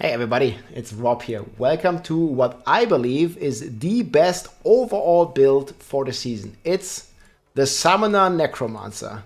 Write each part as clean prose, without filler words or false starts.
Hey everybody, it's Rob here. Welcome to what I believe is the best overall build for the season. It's the Summoner Necromancer.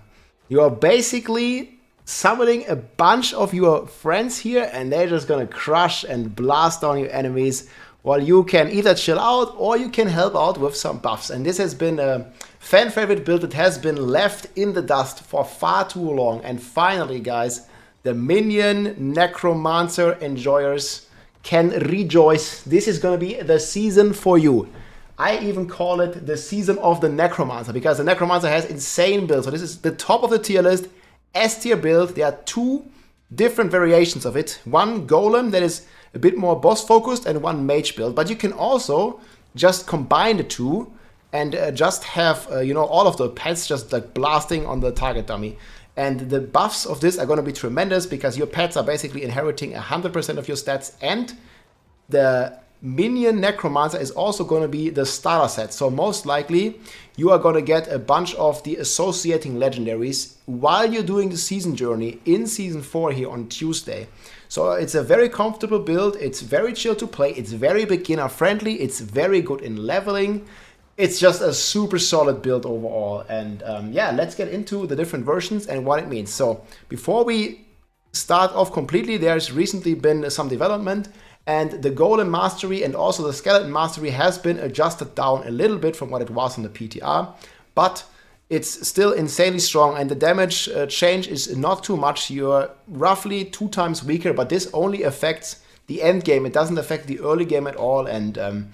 You are basically summoning a bunch of your friends here and they're just gonna crush and blast on your enemies while you can either chill out or you can help out with some buffs. And this has been a fan favorite build that has been left in the dust for far too long. And finally, guys, the Minion Necromancer enjoyers can rejoice. This is going to be the season for you. I even call it the season of the Necromancer because the Necromancer has insane builds. So this is the top of the tier list, S tier build. There are two different variations of it. One Golem that is a bit more boss focused and one mage build. But you can also just combine the two and just have all of the pets just like blasting on the target dummy. And the buffs of this are going to be tremendous because your pets are basically inheriting 100% of your stats. And the Minion Necromancer is also going to be the starter set. So most likely you are going to get a bunch of the associating legendaries while you're doing the season journey in Season 4 here on Tuesday. So it's a very comfortable build. It's very chill to play. It's very beginner friendly. It's very good in leveling. It's just a super solid build overall. And yeah, let's get into the different versions and what it means. So before we start off completely, there's recently been some development and the Golem Mastery and also the Skeleton Mastery has been adjusted down a little bit from what it was on the PTR, but it's still insanely strong and the damage change is not too much. You're roughly 2 times weaker, but this only affects the end game. It doesn't affect the early game at all. And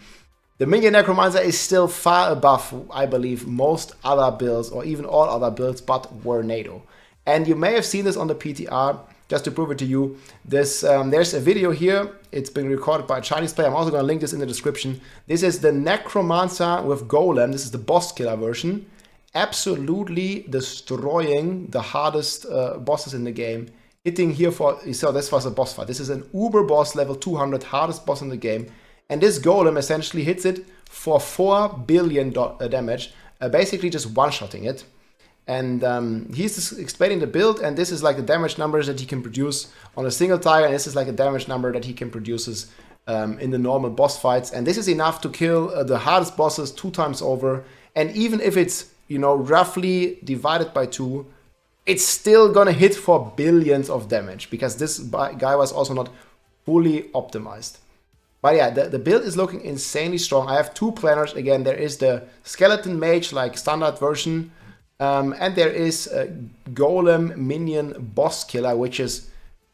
the Minion Necromancer is still far above, I believe, most other builds or even all other builds but Warnado. And you may have seen this on the PTR, just to prove it to you. There's a video here. It's been recorded by a Chinese player. I'm also going to link this in the description. This is the Necromancer with Golem. This is the boss killer version. Absolutely destroying the hardest bosses in the game. Hitting here for, so this was a boss fight. This is an uber boss level 200, hardest boss in the game. And this Golem essentially hits it for 4 billion damage, basically just one-shotting it. And he's just explaining the build, and this is like the damage numbers that he can produce on a single tire, and this is like a damage number that he can produce in the normal boss fights. And this is enough to kill the hardest bosses 2 times over. And even if it's, roughly divided by 2, it's still gonna hit for billions of damage because this guy was also not fully optimized. But yeah, the build is looking insanely strong. I have 2 planners. Again, there is the Skeleton Mage, like standard version. And there is a Golem Minion Boss Killer, which is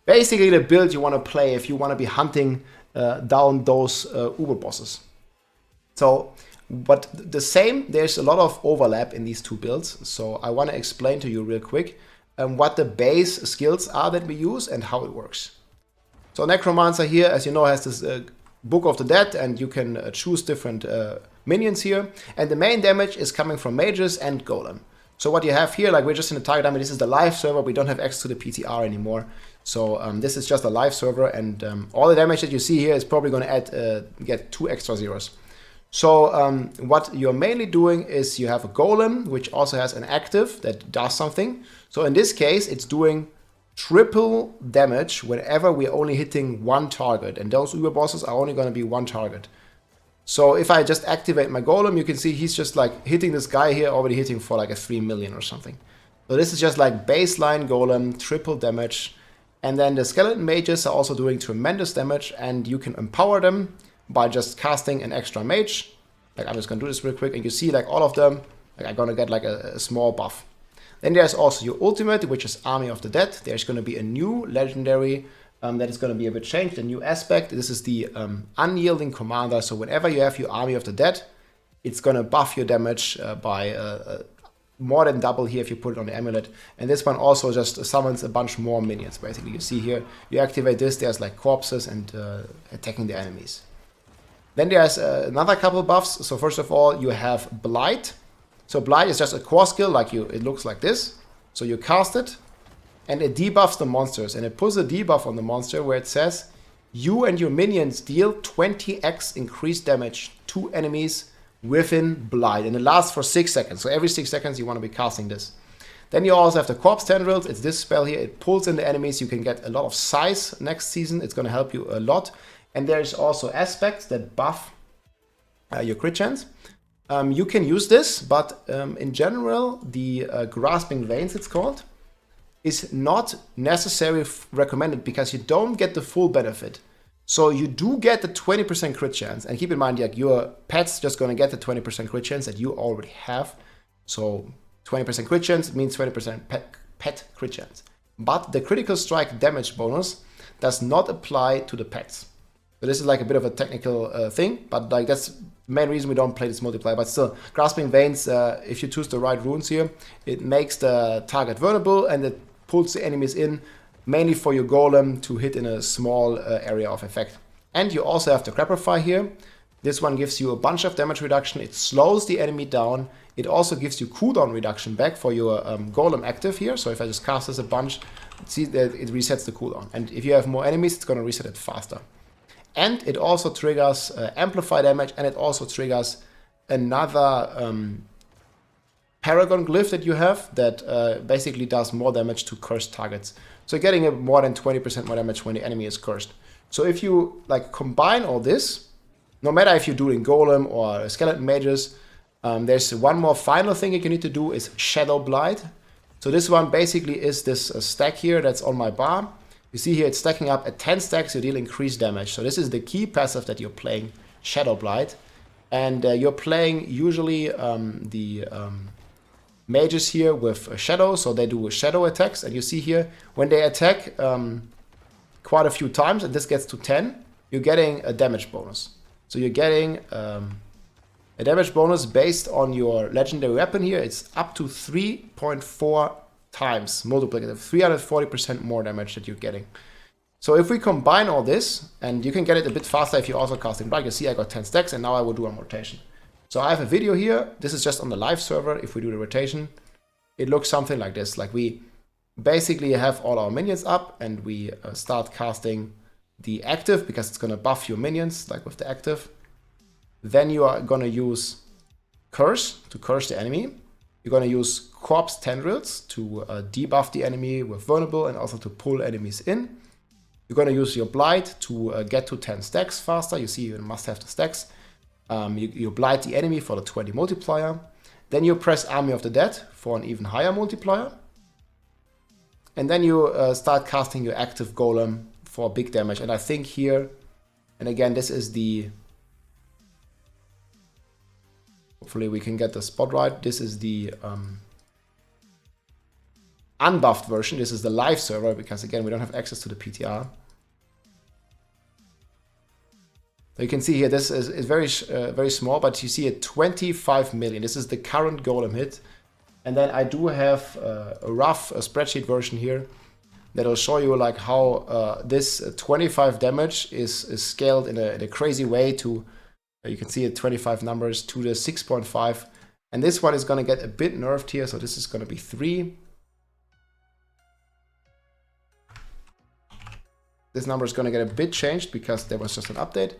basically the build you want to play if you want to be hunting down those Uber bosses. So, but the same, there's a lot of overlap in these 2 builds. So I want to explain to you real quick what the base skills are that we use and how it works. So Necromancer here, as you know, has this Book of the Dead, and you can choose different minions here. And the main damage is coming from mages and golem. So what you have here, like we're just in the target dummy, this is the live server. We don't have access to the PTR anymore. So this is just a live server, and all the damage that you see here is probably going to get 2 extra zeros. So what you're mainly doing is you have a golem, which also has an active that does something. So in this case, it's doing triple damage whenever we're only hitting 1 target, and those Uber bosses are only going to be 1 target. So if I just activate my golem, you can see he's just like hitting this guy here, already hitting for like a 3 million or something. So this is just like baseline golem, triple damage. And then the skeleton mages are also doing tremendous damage, and you can empower them by just casting an extra mage. Like I'm just going to do this real quick, and you see like all of them, like I'm going to get like a small buff. Then there's also your ultimate, which is Army of the Dead. There's going to be a new legendary that is going to be a bit changed, a new aspect. This is the Unyielding Commander. So whenever you have your Army of the Dead, it's going to buff your damage by more than double here if you put it on the amulet. And this one also just summons a bunch more minions, basically. You see here, you activate this, there's like corpses and attacking the enemies. Then there's another couple buffs. So first of all, you have Blight. So Blight is just a core skill, like it looks like this. So you cast it, and it debuffs the monsters. And it puts a debuff on the monster where it says, you and your minions deal 20x increased damage to enemies within Blight. And it lasts for 6 seconds. So every 6 seconds you want to be casting this. Then you also have the Corpse Tendrils. It's this spell here. It pulls in the enemies. You can get a lot of size next season. It's going to help you a lot. And there's also aspects that buff your crit chance. You can use this, but in general, the Grasping Veins, it's called, is not necessarily recommended because you don't get the full benefit. So you do get the 20% crit chance. And keep in mind, like, your pet's just going to get the 20% crit chance that you already have. So 20% crit chance means 20% pet crit chance. But the critical strike damage bonus does not apply to the pets. So this is like a bit of a technical thing, but like that's the main reason we don't play this multiplier. But still, Grasping Veins, if you choose the right runes here, it makes the target vulnerable and it pulls the enemies in, mainly for your golem to hit in a small area of effect. And you also have the Crapify here. This one gives you a bunch of damage reduction. It slows the enemy down. It also gives you cooldown reduction back for your golem active here. So if I just cast this a bunch, see that it resets the cooldown. And if you have more enemies, it's going to reset it faster. And it also triggers amplify damage, and it also triggers another Paragon glyph that you have that basically does more damage to cursed targets. So you're getting more than 20% more damage when the enemy is cursed. So if you like combine all this, no matter if you're doing Golem or Skeleton Mages, there's one more final thing you need to do is Shadow Blight. So this one basically is this stack here that's on my bar. You see here it's stacking up at 10 stacks, you deal increased damage. So this is the key passive that you're playing, Shadow Blight. And you're playing usually the mages here with shadow, so they do shadow attacks. And you see here, when they attack quite a few times, and this gets to 10, you're getting a damage bonus. So you're getting a damage bonus based on your legendary weapon here. It's up to 3.4 times multiplicative, 340% more damage that you're getting. So if we combine all this, and you can get it a bit faster if you're also casting Blight. You see I got 10 stacks, and now I will do a rotation. So I have a video here. This is just on the live server. If we do the rotation, it looks something like this. Like we basically have all our minions up, and we start casting the active because it's going to buff your minions, like with the active. Then you are going to use Curse to curse the enemy. You're going to use Corpse Tendrils to debuff the enemy with vulnerable and also to pull enemies in. You're going to use your Blight to get to 10 stacks faster. You see you must have the stacks. You blight the enemy for the 20 multiplier. Then you press Army of the Dead for an even higher multiplier. And then you start casting your active golem for big damage. And I think here, and again, this is the... Hopefully we can get the spot right. This is the unbuffed version. This is the live server because, again, we don't have access to the PTR. You can see here, this is very small, but you see it 25 million. This is the current golem hit. And then I do have a rough spreadsheet version here that'll show you like how this 25 damage is scaled in a crazy way to, you can see it 25 numbers to the 6.5. And this one is going to get a bit nerfed here. So this is going to be 3. This number is going to get a bit changed because there was just an update.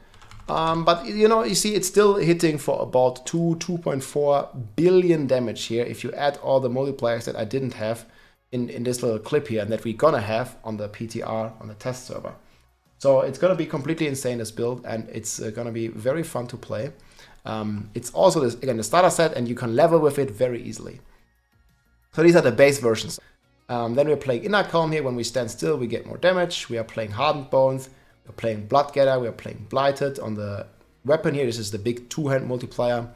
But you know, you see it's still hitting for about 2.4 billion damage here if you add all the multipliers that I didn't have in this little clip here and that we're gonna have on the PTR on the test server. So it's gonna be completely insane, this build, and it's gonna be very fun to play. It's also this, again, the starter set, and you can level with it very easily. So these are the base versions. Then we're playing Inner Calm here. When we stand still, we get more damage. We are playing Hardened Bones. We're playing Bloodgetter, we're playing Blighted on the weapon here. This is the big two-hand multiplier.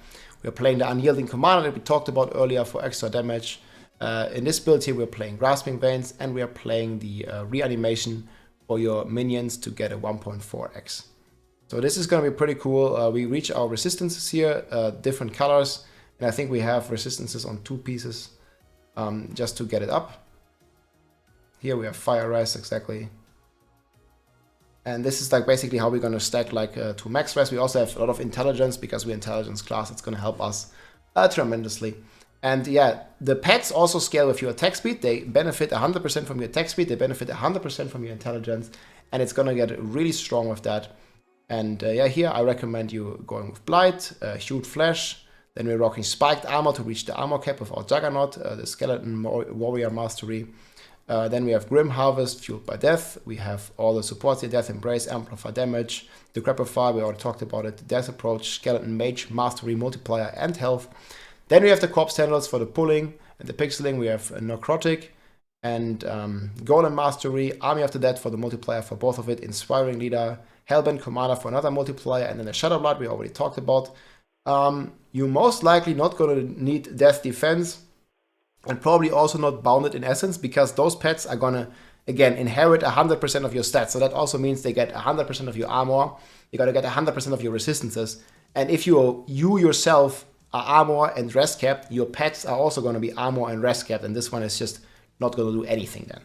We're playing the Unyielding Commander that we talked about earlier for extra damage. In this build here, we're playing Grasping Veins, and we are playing the Reanimation for your minions to get a 1.4x. So this is going to be pretty cool. We reach our resistances here, different colors, and I think we have resistances on 2 pieces just to get it up. Here we have Fire Res, exactly. And this is like basically how we're going to stack like to max res. We also have a lot of intelligence because we're intelligence class. It's going to help us tremendously. And yeah, the pets also scale with your attack speed. They benefit 100% from your attack speed. They benefit 100% from your intelligence. And it's going to get really strong with that. And yeah, here I recommend you going with Blight, Hued Flesh. Then we're rocking spiked armor to reach the armor cap with our Juggernaut, the Skeleton Warrior Mastery. Then we have Grim Harvest, Fueled by Death. We have all the supports here, Death Embrace, Amplify Damage, the Grapplify, we already talked about it, Death Approach, Skeleton Mage, Mastery, Multiplier, and Health. Then we have the Corpse Tendrils for the pulling and the pixeling. We have Necrotic and Golem Mastery, Army of the Dead for the multiplier for both of it, Inspiring Leader, Hellbent Commander for another multiplier, and then the Shadow Blood we already talked about. You're most likely not going to need Death Defense and probably also not Bounded in Essence, because those pets are going to, again, inherit 100% of your stats. So that also means they get 100% of your armor. You're going to get 100% of your resistances. And if you yourself are armor and rest capped, your pets are also going to be armor and rest capped. And this one is just not going to do anything then.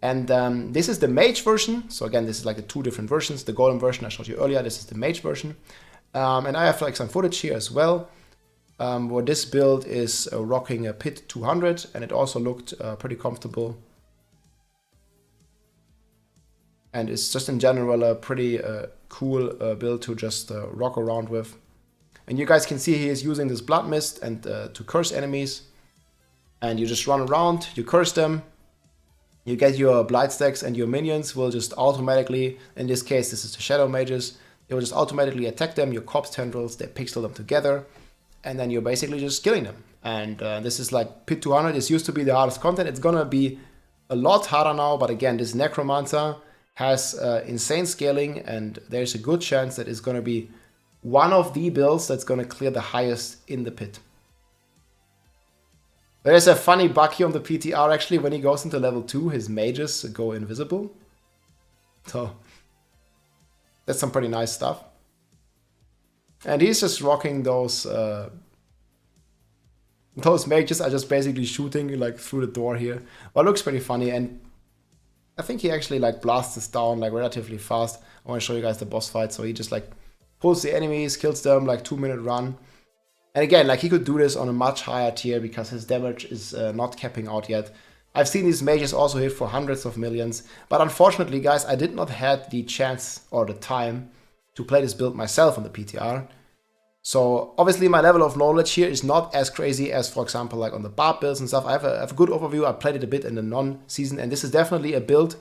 And this is the Mage version. So again, this is like the two different versions. The Golem version I showed you earlier. This is the Mage version. And I have like some footage here as well. Where this build is rocking a Pit 200, and it also looked pretty comfortable. And it's just in general a pretty cool build to just rock around with. And you guys can see he is using this Blood Mist and to curse enemies. And you just run around, you curse them. You get your Blight stacks, and your minions will just automatically, in this case this is the Shadow Mages, they will just automatically attack them, your Corpse Tendrils, they pixel them together. And then you're basically just killing them. And this is like Pit 200. This used to be the hardest content. It's gonna be a lot harder now. But again, this Necromancer has insane scaling, and there's a good chance that it's gonna be one of the builds that's gonna clear the highest in the pit. There's a funny bug here on the PTR actually. When he goes into level 2, his mages go invisible. So that's some pretty nice stuff. And he's just rocking those mages are just basically shooting like through the door here. Well, it looks pretty funny, and I think he actually like blasts this down like relatively fast. I want to show you guys the boss fight. So he just like pulls the enemies, kills them, like 2-minute run. And again, like he could do this on a much higher tier because his damage is not capping out yet. I've seen these mages also hit for hundreds of millions, but unfortunately, guys, I did not have the chance or the time to play this build myself on the PTR. So obviously my level of knowledge here is not as crazy as, for example, like on the Barb builds and stuff. I have a good overview. I played it a bit in the non-season, and this is definitely a build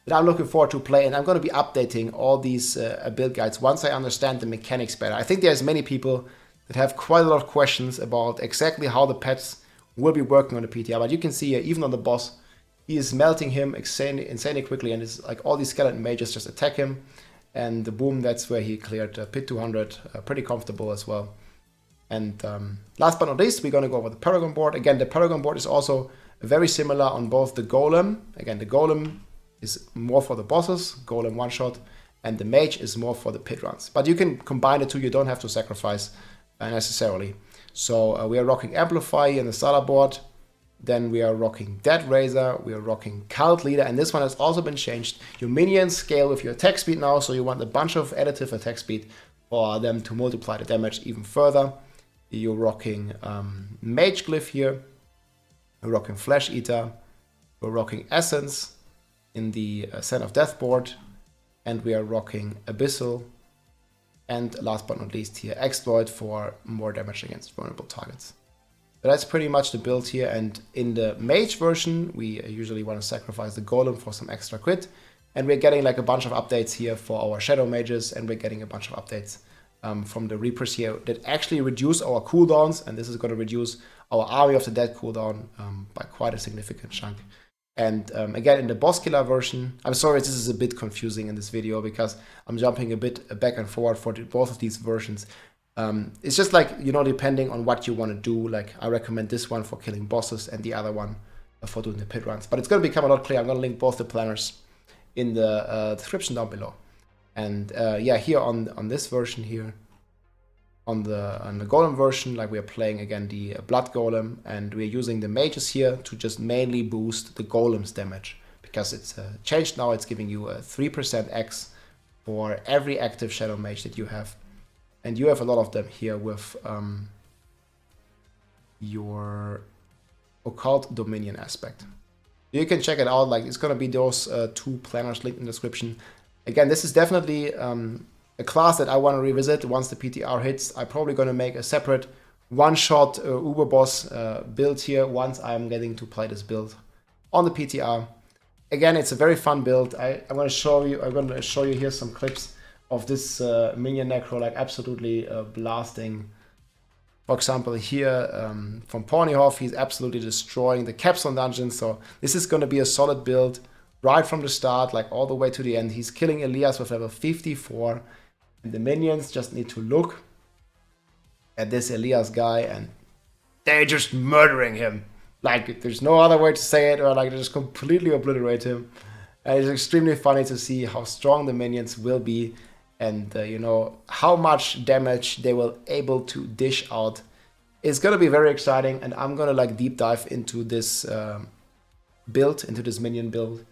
that I'm looking forward to play, and I'm going to be updating all these build guides once I understand the mechanics better. I think there's many people that have quite a lot of questions about exactly how the pets will be working on the PTR, but you can see here, even on the boss, he is melting him insanely quickly, and it's like all these skeleton mages just attack him. And boom, that's where he cleared Pit 200, pretty comfortable as well. And last but not least, we're going to go over the Paragon board. Again, the Paragon board is also very similar on both the Golem. Again, the Golem is more for the bosses, Golem one-shot, and the Mage is more for the pit runs. But you can combine the two, you don't have to sacrifice necessarily. So we are rocking Amplify in the starter board. Then we are rocking Dead Razor, we are rocking Cult Leader, and this one has also been changed. Your minions scale with your attack speed now, so you want a bunch of additive attack speed for them to multiply the damage even further. You're rocking Mage Glyph here, we're rocking Flesh Eater, we're rocking Essence in the Scent of Death board, and we are rocking Abyssal, and last but not least here, Exploit for more damage against vulnerable targets. So that's pretty much the build here, and in the Mage version, we usually want to sacrifice the Golem for some extra crit, and we're getting like a bunch of updates here for our Shadow Mages, and we're getting a bunch of updates from the Reapers here that actually reduce our cooldowns, and this is going to reduce our Army of the Dead cooldown by quite a significant chunk. And again, in the Boss Killer version, I'm sorry this is a bit confusing in this video because I'm jumping a bit back and forward for both of these versions. It's just like, you know, depending on what you want to do, like I recommend this one for killing bosses and the other one for doing the pit runs. But it's going to become a lot clearer. I'm going to link both the planners in the description down below. And yeah, here on this version here, on the Golem version, like we are playing again the Blood Golem, and we're using the mages here to just mainly boost the Golem's damage. Because it's changed now, it's giving you a 3% X for every active Shadow Mage that you have. And you have a lot of them here with your Occult Dominion aspect. You can check it out, like it's gonna be those two planners linked in the description. Again, this is definitely a class that I want to revisit once the PTR hits. I'm probably gonna make a separate one-shot Uber Boss build here once I'm getting to play this build on the PTR. Again, it's a very fun build. I'm going to show you here some clips of this Minion Necro like absolutely blasting. For example, here from Ponyhoff, he's absolutely destroying the Capstone Dungeon. So this is going to be a solid build right from the start, like all the way to the end. He's killing Elias with level 54. And the minions just need to look at this Elias guy and they're just murdering him. Like, there's no other way to say it, or like they just completely obliterate him. And it's extremely funny to see how strong the minions will be and, you know, how much damage they will able to dish out. It's going to be very exciting, and I'm going to like deep dive into this build, into this minion build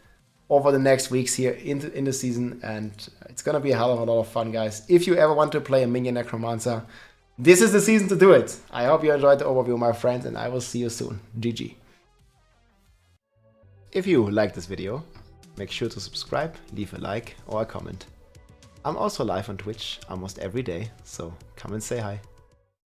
over the next weeks here in the season, and it's going to be a hell of a lot of fun, guys. If you ever want to play a Minion Necromancer, this is the season to do it. I hope you enjoyed the overview, my friends, and I will see you soon. GG. If you like this video, make sure to subscribe, leave a like or a comment. I'm also live on Twitch almost every day, so come and say hi.